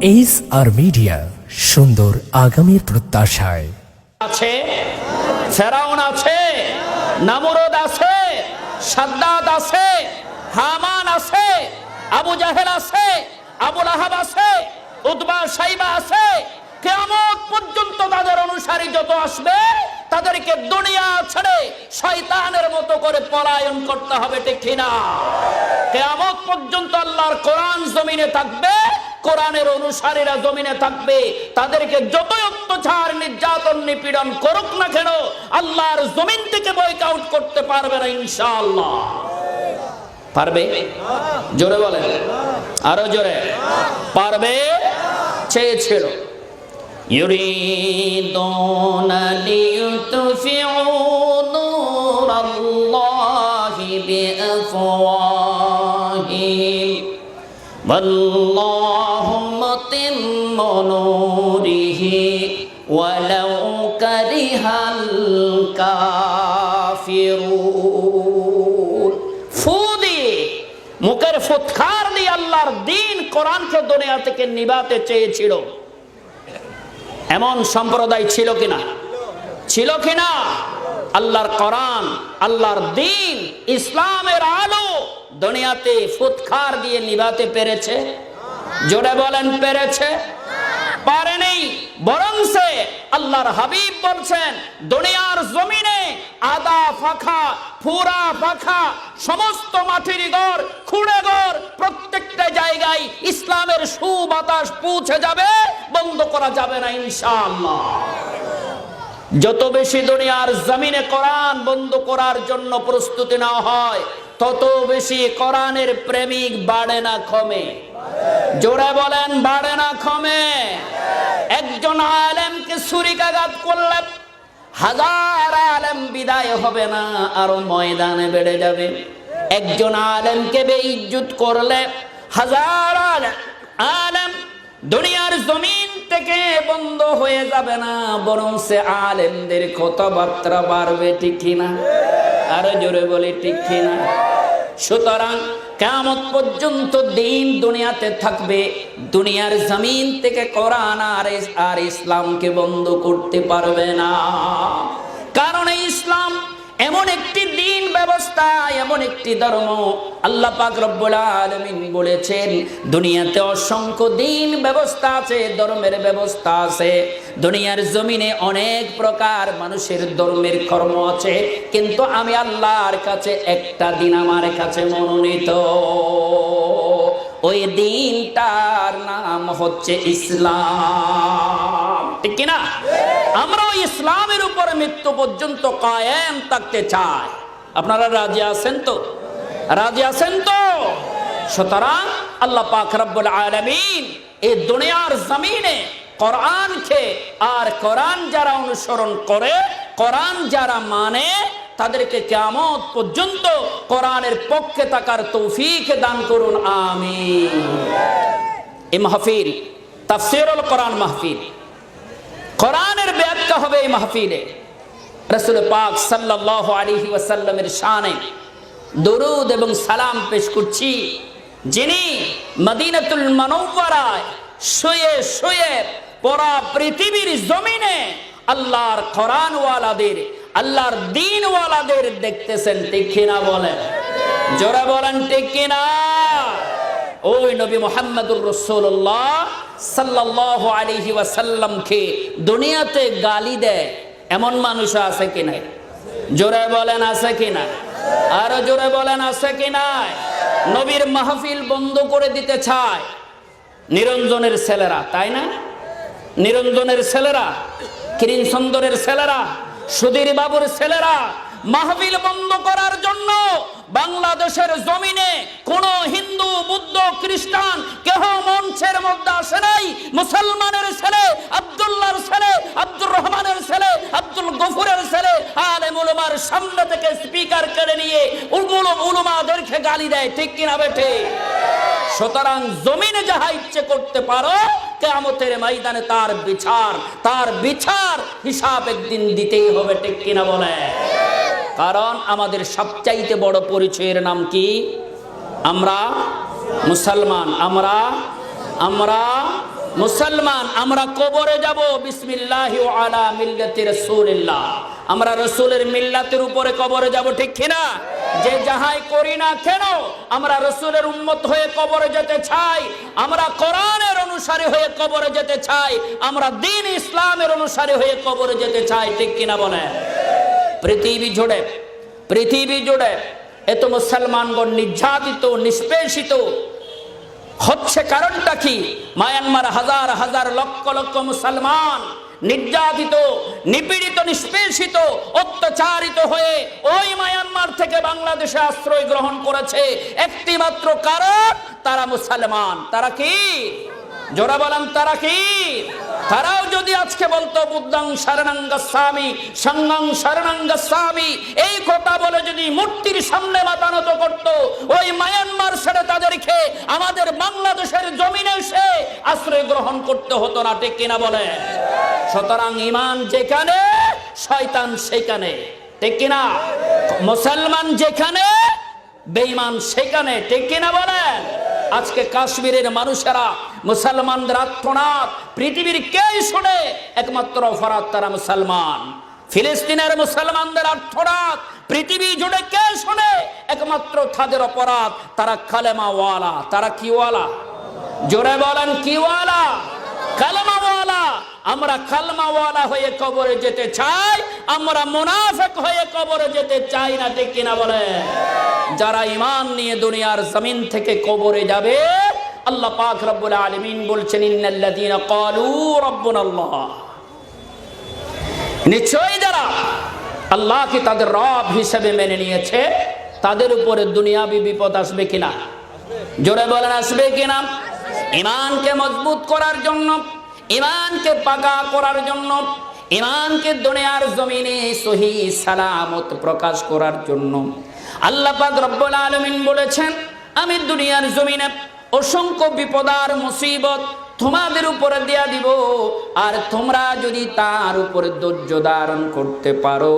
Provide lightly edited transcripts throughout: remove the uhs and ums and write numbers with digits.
H R media, সুন্দর আগামীর প্রত্যাশায়। আছে, ফেরাউন আছে, নামরুদ আছে, সাদ্দাত আছে, হামান আছে, আবু জাহেল আছে, আবু লাহাব আছে, উতবা সাইবা আছে। কিয়ামত পর্যন্ত তাদের অনুসারী যত আসবে তাদেরকে দুনিয়া ছেড়ে শয়তানের মতো করে পলায়ন করতে হবে, ঠিক কিনা? কিয়ামত পর্যন্ত আল্লাহর কোরআন জমিনে থাকবে, কোরআনের অনুসারীরা জমিনে থাকবে। তাদেরকে যতই অত্যাচার নির্যাতন নিপীড়ন করুক না কেন, আল্লাহর জমিন থেকে বয়কট করতে পারবে না ইনশাআল্লাহ। পারবে? জোরে বলেন, আরো জোরে। পারবে, চেয়েছিল। ইউরিদুনা লিইউতফিউ নূরাল্লাহি বিআফওয়াহিহিম ওয়াল্লাহু মুতিম্মু নূরিহি ওয়ালাউ কারিহাল কাফিরুন। মুখের ফুৎকার দিয়ে আল্লাহর দ্বীন কোরআনকে দুনিয়া থেকে নিভাতে চেয়েছিল। এমন সম্প্রদায় ছিল কিনা? ছিল কিনা? আল্লাহর কোরআন, আল্লাহর দ্বীন, ইসলামের আলো দুনিয়াতে ফুৎকার দিয়ে নিভাতে পেরেছে? জোরে বলেন, পেরেছে? পারেনি। বরং সে আল্লাহর হাবিব বলছেন, দুনিয়ার জমিনে আদা ফাঁকা, পুরা ফাঁকা, সমস্ত মাটির ঘর, খুঁড়ে ঘর, প্রত্যেকটা জায়গায় ইসলামের সুবাতাস পৌঁছে যাবে, বন্ধ করা যাবে না ইনশাআল্লাহ। যত বেশি দুনিয়ার জমিনে কোরআন বন্ধ করার জন্য প্রস্তুতি নেওয়া হয়, তত বেশি কোরআনের প্রেমিক বাড়ে না কমে? জোরে বলেন, বাড়ে না কমে? একজন আলেমকে ছুরিকাঘাত করলে হাজার আলেম বিদায় হবে না, আরো ময়দানে বেড়ে যাবে। একজন আলেমকে বেইজ্জত করলে হাজার আলেম দুনিয়ার জমিন থেকে বন্ধ হয়ে যাবে না, বরং সে আলেমদের কথাবার্তা বাড়বে, ঠিক কিনা? আরো জোরে বলে, ঠিক কিনা? সুতরাং কিয়ামত পর্যন্ত দ্বীন দুনিয়াতে থাকবে। দুনিয়ার জমিন থেকে কোরআন আর ইসলামকে বন্ধ করতে পারবে না। কারণ ইসলাম এমন একটি দ্বীন ব্যবস্থা, এমন একটি ধর্ম। আল্লাহ পাক রব্বুল আলামিন বলেছেন, দুনিয়াতে অসংখ্য দ্বীন ব্যবস্থা আছে, ধর্মের ব্যবস্থা আছে। দুনিয়ার জমিনে অনেক প্রকার মানুষের ধর্মের কর্ম আছে, কিন্তু আমি আল্লাহর কাছে একটা দিন আমার কাছে মনোনীত। ওই দিনটার নাম হচ্ছে ইসলাম, ঠিক কিনা? আমরা ইসলামের উপরে মৃত্যু পর্যন্ত কায়েম থাকতে চাই। আপনারা রাজি আছেন তো? রাজি আছেন তো? সুতরাং আল্লাহ পাক রব্বুল আলামিন এই দুনিয়ার জমিনে কোরআনকে, আর কোরআন যারা অনুসরণ করে, কোরআন যারা মানে, তাদেরকে কিয়ামত পর্যন্ত কোরআনের পক্ষে থাকার তৌফিক দান করুন, আমিন। এই মাহফিল তাফসীরুল কোরআন মাহফিল, কোরআনের ব্যাখ্যা হবে এই মাহফিলে। রাসূল পাক সাল্লাল্লাহু আলাইহি ওয়াসাল্লামের শানে দরুদ এবং সালাম পেশ করছি, যিনি মদিনাতুল মুনাওয়ারায় শুয়ে শুয়ে পুরা পৃথিবীর জমিনে আল্লাহর কোরআন ওয়ালাদের, আল্লাহর দ্বীন ওয়ালাদের দেখতেছেন, ঠিক কিনা বলেন? জোরে বলেন, ঠিক কিনা? ওই নবী মুহাম্মদুর রাসূলুল্লাহ সাল্লাল্লাহু আলাইহি ওয়াসাল্লামকে দুনিয়াতে গালি দেয় এমন মানুষ আছে কিনা? জোরে বলেন, আছে কিনা? আরো জোরে বলেন, আছে কিনা? নবীর মাহফিল বন্ধ করে দিতে চায় নিরঞ্জনের ছেলেরা, তাই না? নিরঞ্জনের ছেলেরা, কিরিন সুন্দরের ছেলেরা, সুধীর বাবুর ছেলেরা মাহফিল বন্ধ করার জন্য বাংলাদেশের জমিনে কোন হিন্দু, বৌদ্ধ, খ্রিস্টান কেহ মঞ্চের মধ্যে আসে নাই। মুসলমানের ছেলে, আব্দুল্লাহর ছেলে, আব্দুর রহমানের ছেলে, আব্দুল গফুরের ছেলে আলেম উলামার সামনে থেকে স্পিকার কেড়ে নিয়ে উলামাদেরকে গালি দেয়, ঠিক কিনা বেঠে? সুতরাং জমিনে যাহা ইচ্ছে করতে পারো, কিয়ামতের ময়দানে তার বিচার হিসাব একদিন দিতেই হবে, ঠিক কিনা বলে? কারণ আমাদের সবচাইতে বড় পরিচয়ের নাম কি? আমরা মুসলমান, আমরা মুসলমান আমরা কবরে যাব বিসমিল্লাহি ওয়া আলা মিল্লাতি রাসূলিল্লাহ, আমরা রাসূলের মিল্লাতের উপরে কবরে যাব, ঠিক কিনা? যে যাহাই করি না কেন আমরা রাসূলের উম্মত হয়ে কবরে যেতে চাই, আমরা কোরআনের অনুসারী হয়ে কবরে যেতে চাই, আমরা দ্বীন ইসলামের অনুসারী হয়ে কবরে যেতে চাই, ঠিক কিনা বলেন? পৃথিবী জুড়ে এত মুসলমানগণ নির্যাতিত নিষ্পেষিত হচ্ছে, কারণটা কি? মায়ানমার হাজার হাজার লক্ষ লক্ষ মুসলমান নির্যাতিত, নিপীড়িত, নিষ্পেষিত, অত্যাচারিত হয়ে ওই মায়ানমার থেকে বাংলাদেশে আশ্রয় গ্রহণ করেছে একটি মাত্র কারণ, তারা মুসলমান। তারা কি? জোরা বলেন, তারা কি? তারাও যদি আজকে বলতো বুদ্ধং শরণং গচ্ছামি সংঘং শরণং গচ্ছামি, এই কথা বলে যদি মূর্তির সামনে মাথা নত করত, ওই মায়ানমার ছেড়ে তাদেরকে আমাদের বাংলাদেশের জমিনে এসে আশ্রয় গ্রহণ করতে হতো না, ঠিক কিনা বলে? সুতরাং ঈমান যেখানে শয়তান সেখানে, ঠিক কিনা? মুসলমান যেখানে বেঈমান সেখানে, ঠিক কিনা বলেন? আজকে কাশ্মীরের মানুষেরা মুসলমানদের আত্মনাদ পৃথিবীর কেউ শুনে, একমাত্র অপরাধ তারা মুসলমান। ফিলিস্তিনের মুসলমানদের আত্মনাদ পৃথিবী জুড়ে কে শুনে, একমাত্র তাদের অপরাধ তারা কালেমাওয়ালা। তারা কি ওয়ালা? জোরে বলেন, কি ওয়ালা? কালেমাওয়ালা। আমরা কালেমাওয়ালা হয়ে কবরে যেতে চাই, আমরা মুনাফিক হয়ে কবরে যেতে চাই না, ঠিক কিনা বলে? যারা ঈমান নিয়ে দুনিয়ার জমিন থেকে কবরে যাবে, আল্লাহ পাক রব্বুল আলামিন বলছেন ইন্নাল্লাযীনা ক্বালু রাব্বুনাল্লাহ, নিশ্চয়ই যারা আল্লাহকে তাদের রব হিসেবে মেনে নিয়েছে, তাদের উপরে দুনিয়াবি বিপদ আসবে কিনা? জোরে বলেন, আসবে কিনা? ঈমানকে মজবুত করার জন্য, ঈমানকে পাকা করার জন্য, ঈমানকে দুনিয়ার জমিনে সহি সালামত প্রকাশ করার জন্য আল্লাহ পাক রব্বুল আলামিন বলেছেন, আমি দুনিয়ার জমিনে অসংখ্য বিপদ আর মুসিবত তোমাদের উপরে দেয়া দিব, আর তোমরা যদি তার উপরে ধৈর্য ধারণ করতে পারো,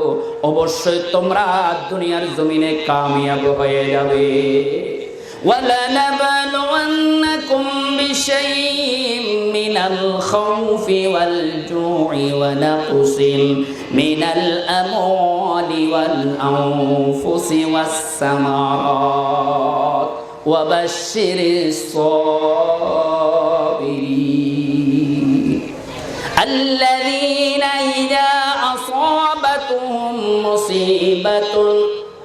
অবশ্যই তোমরা দুনিয়ার জমিনে কামিয়াব হয়ে যাবে। وَلَنَبْلُوَنَّكُمْ بِشَيْءٍ مِّنَ الْخَوْفِ وَالْجُوعِ وَنَقْصٍ مِّنَ الْأَمْوَالِ وَالْأَنفُسِ وَالثَّمَرَاتِ وَبَشِّرِ الصَّابِرِينَ الَّذِينَ إِذَا أَصَابَتْهُمْ مُصِيبَةٌ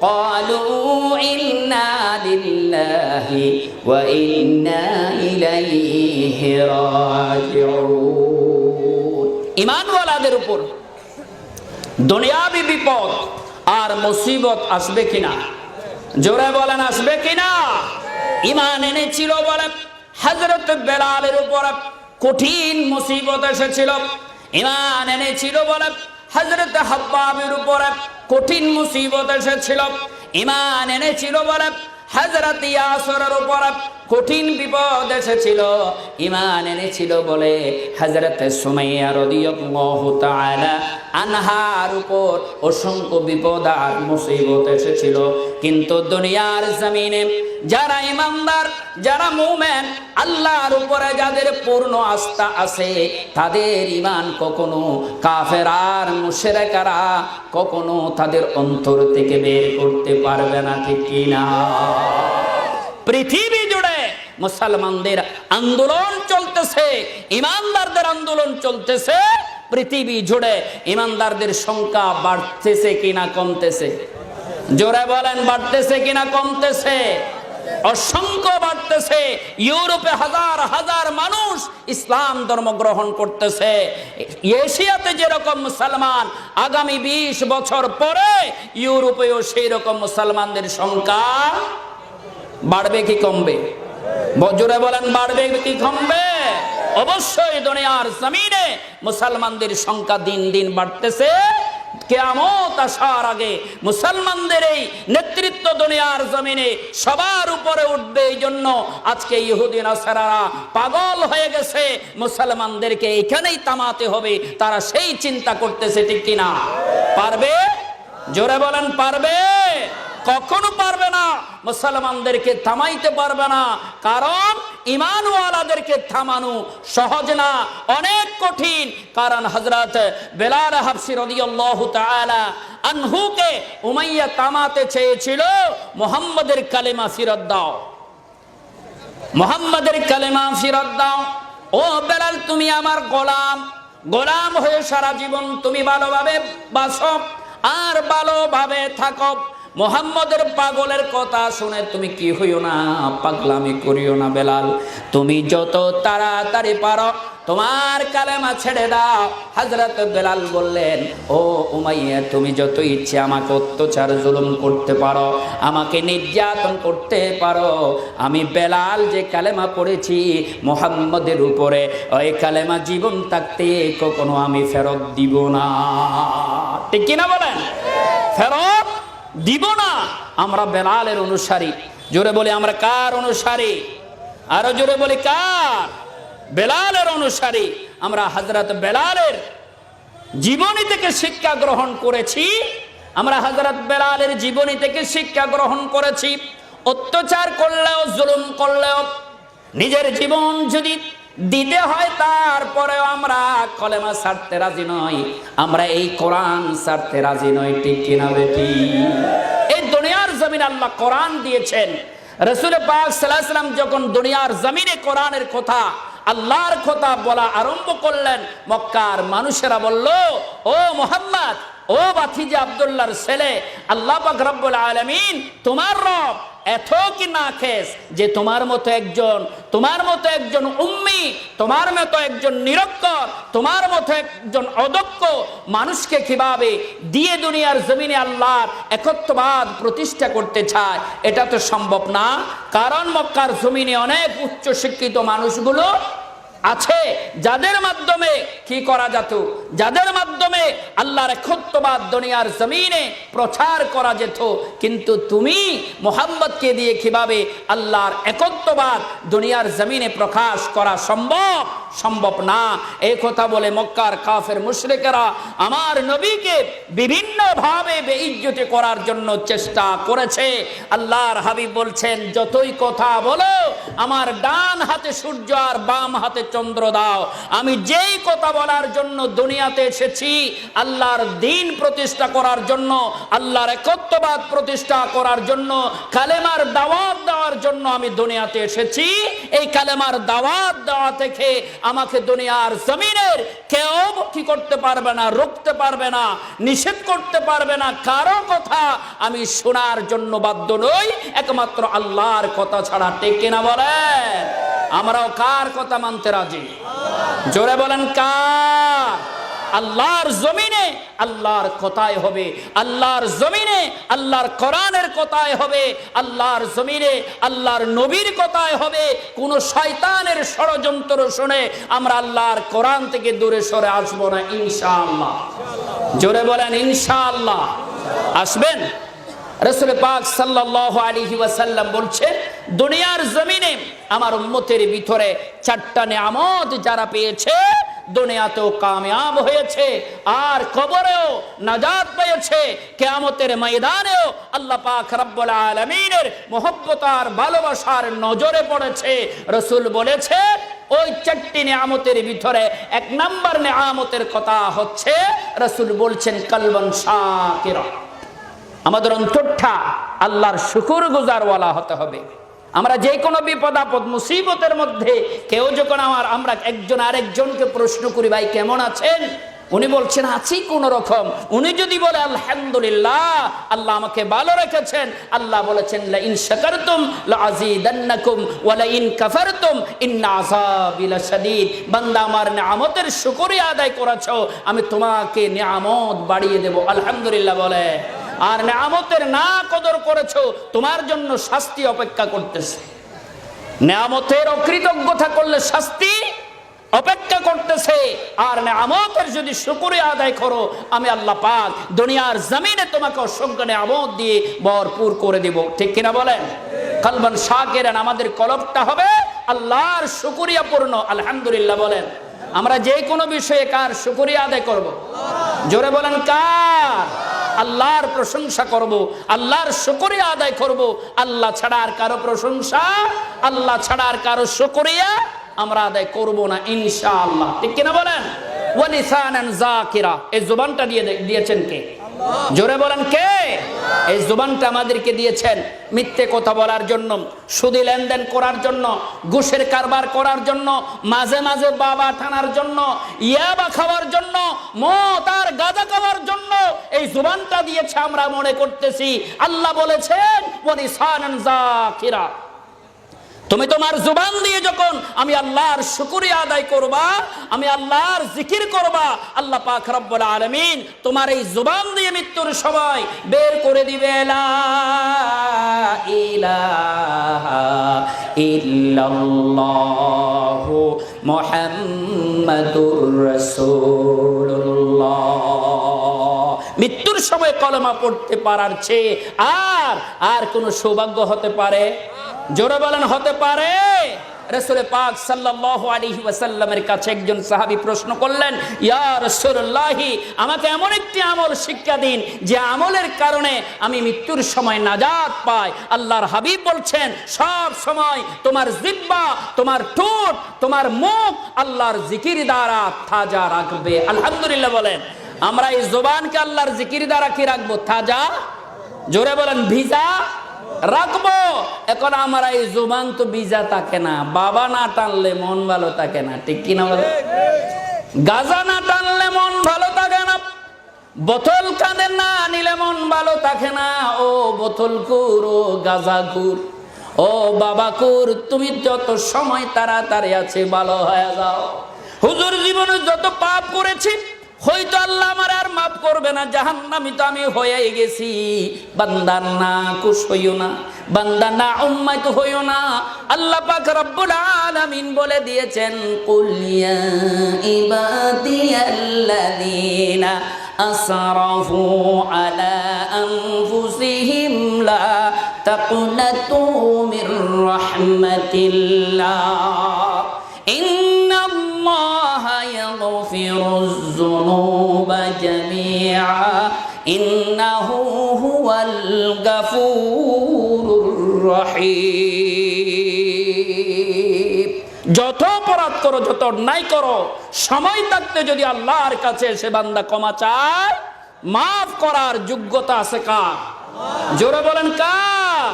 قالوا إنا لله وإنا إليه راجعون। ঈমানওয়ালাদের উপর দুনিয়াবি বিপদ আর মুসিবত আসবে কিনা? জোরে বলেন, আসবে কিনা? ঈমান এনেছিল বলে হযরত বেলালের উপর কঠিন মুসিবত এসেছিল, ঈমান এনেছিল বলে হযরত হাব্বাবের উপর কঠিন মুসিবত এসেছিল, ঈমান এনেছিল বলে হযরত ইয়াসিরের উপর কঠিন বিপদ এসেছিল, ঈমান এনেছিল বলে হযরত সুমাইয়া রাদিয়াল্লাহু তাআলা আনহার উপর অসংখ্য বিপদ আর মুসিবত এসেছিল। কিন্তু দুনিয়ার জমিনে যারা ঈমানদার, যারা মুমিন, আল্লাহর উপরে যাদের পূর্ণ আস্থা আছে, তাদের ঈমান কখনো কাফের আর মুশরিকরা কখনো তাদের অন্তর থেকে বের করতে পারবে না, ঠিক কিনা? পৃথিবী জুড়ে মুসলমানদের আন্দোলন চলতেছে, ঈমানদারদের আন্দোলন চলতেছে। পৃথিবী জুড়ে ঈমানদারদের সংখ্যা বাড়তেছে কিনা কমতেছে? জোরে বলেন, বাড়তেছে কিনা কমতেছে? অসংখ্য বাড়তেছে। ইউরোপে হাজার হাজার মানুষ ইসলাম ধর্ম গ্রহণ করতেছে। এশিয়াতে যেরকম মুসলমান, আগামী 20 বছর পরে ইউরোপেও সেই রকম মুসলমানদের সংখ্যা বাড়বে কি কমবে? জোরে বলেন, বাড়বে কি কমবে? অবশ্যই দুনিয়ার জমিনে মুসলমানদের সংখ্যা দিন দিন বাড়তেছে। কিয়ামত আসার আগে মুসলমানদের এই নেতৃত্ব দুনিয়ার জমিনে সবার উপরে উঠবে। এই জন্য আজকে ইহুদি নাসারারা পাগল হয়ে গেছে, মুসলমানদেরকে এখানেই থামাতে হবে। তারা সেই চিন্তা করতেছে, ঠিক কিনা? পারবে? জোরে বলেন, পারবে? কখনো পারবে না। মুসলমানদেরকে থামাইতে পারবে না, কারণ ঈমানওয়ালা তাদেরকে থামানো সহজ না, অনেক কঠিন। কারণ হযরত বেলাল হাবশী রাদিয়াল্লাহু তাআলা আনহুকে উমাইয়া থামাতে চেয়েছিল, মুহাম্মাদের কালেমা ফিরত দাও, মুহাম্মাদের কালেমা ফিরত দাও। ও বেলাল, তুমি আমার গোলাম হয়ে সারা জীবন তুমি ভালোভাবে বাসো আর ভালোভাবে থাকো। মুহাম্মাদের পাগলের কথা শুনে তুমি কি হইও না, পাগলামি করিও না বেলাল। তুমি যত তাড়াতাড়ি পারো তোমার কালেমা ছেড়ে দাও। হযরত বেলাল বললেন, ও উমাইয়া, তুমি যত ইচ্ছে আমাকে অত্যাচার জুলুম করতে পারো, আমাকে নির্যাতন করতে পারো, আমি বেলাল যে কালেমা পড়েছি মুহাম্মাদের উপরে, ওই কালেমা জীবন থাকতে কখনো আমি ফেরত দিব না। ঠিক কিনা বলেন? ফেরত দিব না। আমরা বেলালের অনুসারী। জোরে বলি আমরা কার অনুসারী? আরো জোরে বলি কার? বেলালের অনুসারী। আমরা হযরত বেলালের জীবনী থেকে শিক্ষা গ্রহণ করেছি। আমরা হযরত বেলালের জীবনী থেকে শিক্ষা গ্রহণ করেছি। অত্যাচার করলেও, জুলুম করলেও, নিজের জীবন যদি দিতে হয় তারপরেও আমরা কলেমা ছাড়তে রাজি নই, আমরা এই কোরআন ছাড়তে রাজি নই। ঠিক কিনা বেটি? এই দুনিয়ার জমিনে আল্লাহ কোরআন দিয়েছেন। রাসূল পাক সাল্লাল্লাহু আলাইহি ওয়াসাল্লাম যখন দুনিয়ার জমিনে কোরআনের কথা, আল্লাহর কথা বলা আরম্ভ করলেন, মক্কার মানুষেরা বলল, ও মুহাম্মদ, ও ভাতিজা আব্দুল্লাহর ছেলে, আল্লাহ পাক রব্বুল আলামিন তোমার রব এত কি নাখেস যে তোমার মতো একজন উম্মি, তোমার মতো একজন নিরক্ষর, তোমার মতো একজন অদক্ষ মানুষকে কিভাবে দিয়ে দুনিয়ার জমিনে আল্লাহর একত্ববাদ প্রতিষ্ঠা করতে চায়? এটা তো সম্ভব না। কারণ মক্কার জমিনে অনেক উচ্চ শিক্ষিত মানুষগুলো আছে যাদের মাধ্যমে কি করা যেত, যাদের মাধ্যমে আল্লাহর একত্ববাদ দুনিয়ার জমিনে প্রচার করা যেত। কিন্তু তুমি মুহাম্মদকে দিয়ে কিভাবে আল্লাহর একত্ববাদ দুনিয়ার জমিনে প্রকাশ করা সম্ভব না। এই কথা বলে মক্কার কাফের মুশরিকেরা আমার নবীকে বিভিন্ন ভাবে বেইজ্জতি করার জন্য চেষ্টা করেছে। আল্লাহর হাবিব বলছেন, যতই কথা বলো আমার ডান হাতে সূর্য আর বাম হাতে চন্দ্র দাও। আমি যেই কথা বলার জন্য দুনিয়াতে এসেছি, আল্লাহর দ্বীন প্রতিষ্ঠা করার জন্য, আল্লাহর একত্ববাদ প্রতিষ্ঠা করার জন্য, কালেমার দাওয়াত দেওয়ার জন্য আমি দুনিয়াতে এসেছি। এই কালেমার দাওয়াত দেওয়া থেকে আমাকে দুনিয়ার জমিনের কেউ কি করতে পারবে না, রুখতে পারবে না, নিষেধ করতে পারবে না। কারো কথা আমি শোনার জন্য বাধ্য নই, একমাত্র আল্লাহর কথা ছাড়া। ঠিক কিনা বলেন? আমরাও কার কথা মানতে রাজি? জোরে বলেন কার? আল্লাহর জমিনে আল্লাহর কথাই হবে, আল্লাহর জমিনে আল্লাহর কোরআনের কথাই হবে, আল্লাহর জমিনে আল্লাহর নবীর কথাই হবে। কোন শয়তানের ষড়যন্ত্র শুনে আমরা আল্লাহর কোরআন থেকে দূরে সরে আসবো না ইনশাআল্লাহ। জোরে বলেন ইনশাআল্লাহ। আসবেন? রাসূল পাক সাল্লাল্লাহু আলাইহি ওয়াসাল্লাম বলছেন, দুনিয়ার জমিনে আমার উম্মতের ভিতরে 4টা নিয়ামত যারা পেয়েছে দুনিয়াতেও কামিয়াব হয়েছে, আর কবরেও নাজাত পেয়েছে, কিয়ামতের ময়দানেও আল্লাহ পাক রব্বুল আলামিনের মহব্বত আর ভালোবাসার নজরে পড়েছে। রাসূল বলেছে, ওই 4টি নিয়ামতের ভিতরে 1 নম্বর নিয়ামতের কথা হচ্ছে, রাসূল বলছেন, কালবান শাকিরা। আমাদের অন্তরটা আল্লাহর শুকরগুজারওয়ালা হতে হবে। আমরা যে কোনো বিপদ আপদ মুসিবতের মধ্যে কেউ যখন আমরা একজন আরেকজনকে প্রশ্ন করি, ভাই কেমন আছেন? উনি বলছেন আছি কোন রকম। উনি যদি বলে আলহামদুলিল্লাহ, আল্লাহ আমাকে ভালো রেখেছেন, আল্লাহ বলেছেন লা ইন শাকারতুম লা আযীদান্নাকুম ওয়া লা ইন কাফারতুম ইন্না আযাবি লাশাদীদ। বান্দা আমার নিয়ামতের শুকরিয়া আদায় করেছো, আমি তোমাকে নিয়ামত বাড়িয়ে দেব। আলহামদুলিল্লাহ বলে। আর নিয়ামতের না কদর করেছো, তোমার জন্য শাস্তি অপেক্ষা করতেছে। নিয়ামতের অকৃতজ্ঞতা করলে শাস্তি অপেক্ষা করতেছে। আর নিয়ামতের যদি শুকরিয়া আদায় করো, আমি আল্লাহ পাক দুনিয়ার জমিনে তোমাকে অসংখ্য নিয়ামত দিয়ে ভরপুর করে দিব। ঠিক কিনা বলেন? কালবান শাকিরান, আমাদের কলবটা হবে আল্লাহর শুকরিয়া পূর্ণ। আলহামদুলিল্লাহ বলেন। আমরা যে কোনো বিষয়ে কার শুকরিয়া আদায় করব? জোরে বলেন কার? আল্লাহর প্রশংসা করব, আল্লাহর শুকরিয়া আদায় করব। আল্লাহ ছাড়া আর কারো প্রশংসা, আল্লাহ ছাড়া আর কারো শুকরিয়া আমরা আদায় করব না ইনশাআল্লাহ। ঠিক কিনা বলেন? ওয়া লিসানান যাকিরা, এই জবানটা দিয়েছেন কে? জোরে বলেন কে? এই জবানটা আমাদেরকে দিয়েছেন মিথ্যে কথা বলার জন্য, সুদী লেনদেন করার জন্য, ঘুষের কারবার করার জন্য, মাঝে মাঝে বাবা টানার জন্য, ইয়াবা খাওয়ার জন্য, মদ আর গাঁজা খাওয়ার জন্য এই জবানটা দিয়েছে আমরা মনে করতেছি। আল্লাহ বলেছেন ওয়া লিসানান যাকিরা, তুমি তোমার জুবান দিয়ে যখন আমি আল্লাহর শুকরিয়া আদায় করবা, আমি আল্লাহর জিকির করবা, আল্লাহ পাক রব্বুল আলামিন তোমার এই জুবান দিয়ে মৃত্যুর সময় বের করে দিবে লা ইলাহা ইল্লাল্লাহু মুহাম্মাদুর রাসূলুল্লাহ। মৃত্যুর সময় কলেমা পড়তে পারার চেয়ে আর কোন সৌভাগ্য হতে পারে? জোরে বলেন হতে পারে? রাসূল পাক সাল্লাল্লাহু আলাইহি ওয়াসাল্লামের কাছে একজন সাহাবী প্রশ্ন করলেন, ইয়া রাসূলুল্লাহ, আমাকে এমন একটি আমল শিক্ষা দিন যে আমলের কারণে আমি মৃত্যুর সময় নাজাত পাই। আল্লাহর হাবিব বলছেন, সব সময় তোমার জিহ্বা, তোমার ঠোঁট, তোমার মুখ আল্লাহর জিকির দ্বারা তাজা রাখবে। আলহামদুলিল্লাহ বলেন। আমরা এই জবানকে আল্লাহর জিকির দ্বারা কি রাখবো? তাজা। জোরে বলেন ভিজা রাখবো। এখন আমরা এই জুবান তো ভিজা থাকে না, বাবা না টানলে মন ভালো থাকে না। ঠিক কিনা বলে? গাজা না টানলে মন ভালো থাকে না, বোতল কাঁধে না নিলে মন ভালো থাকে না। ও বোতল কুর, ও গাজা কুর, ও বাবা কুর, তুমি যত সময় তাড়াতাড়ি আছে ভালো হয়ে যাও। হুজুর জীবনে যত পাপ করেছি হয়তো আল্লাহ আমার আর মাফ করবে না, জাহান্নামী তো আমি হয়ে গেছি। বান্দা না খুশ হইও না, বান্দা না উম্মাত হইও না। আল্লাহ পাক রব্বুল আলামিন বলে দিয়েছেন, কুল ইয়া ইবাদিয়াল্লাযীনা আসরাফু আলা আনফুসিহিম লা তাকনাতু মির রাহমাতিল্লাহ, ইন্নাল্লাহা ইয়াগফিরুয যুনুবা জামিআ, ইন্নাহু হুয়াল গাফুরুর রহিম। যত অপরাধ করো, যত অন্যায় করো, সময় থাকতে যদি আল্লাহর কাছে এসে বান্দা ক্ষমা চায়, মাফ করার যোগ্যতা আছে কার? জোরে বলেন কার?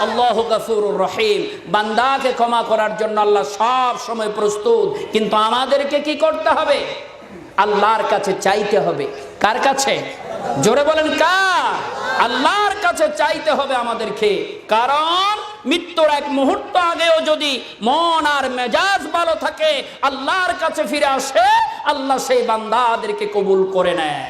আল্লাহু গাফুরুর রহিম। বান্দাকে ক্ষমা করার জন্য আল্লাহ সব সময় প্রস্তুত, কিন্তু আমাদেরকে কি করতে হবে? আল্লাহর কাছে চাইতে হবে। কার কাছে? জোরে বলেন কার? আল্লাহর কাছে চাইতে হবে আমাদেরকে। কারণ মৃত্যুর এক মুহূর্ত আগেও যদি মন আর মেজাজ ভালো থাকে, আল্লাহর কাছে ফিরে আসে, আল্লাহ সেই বান্দাদেরকে কবুল করে নেয়।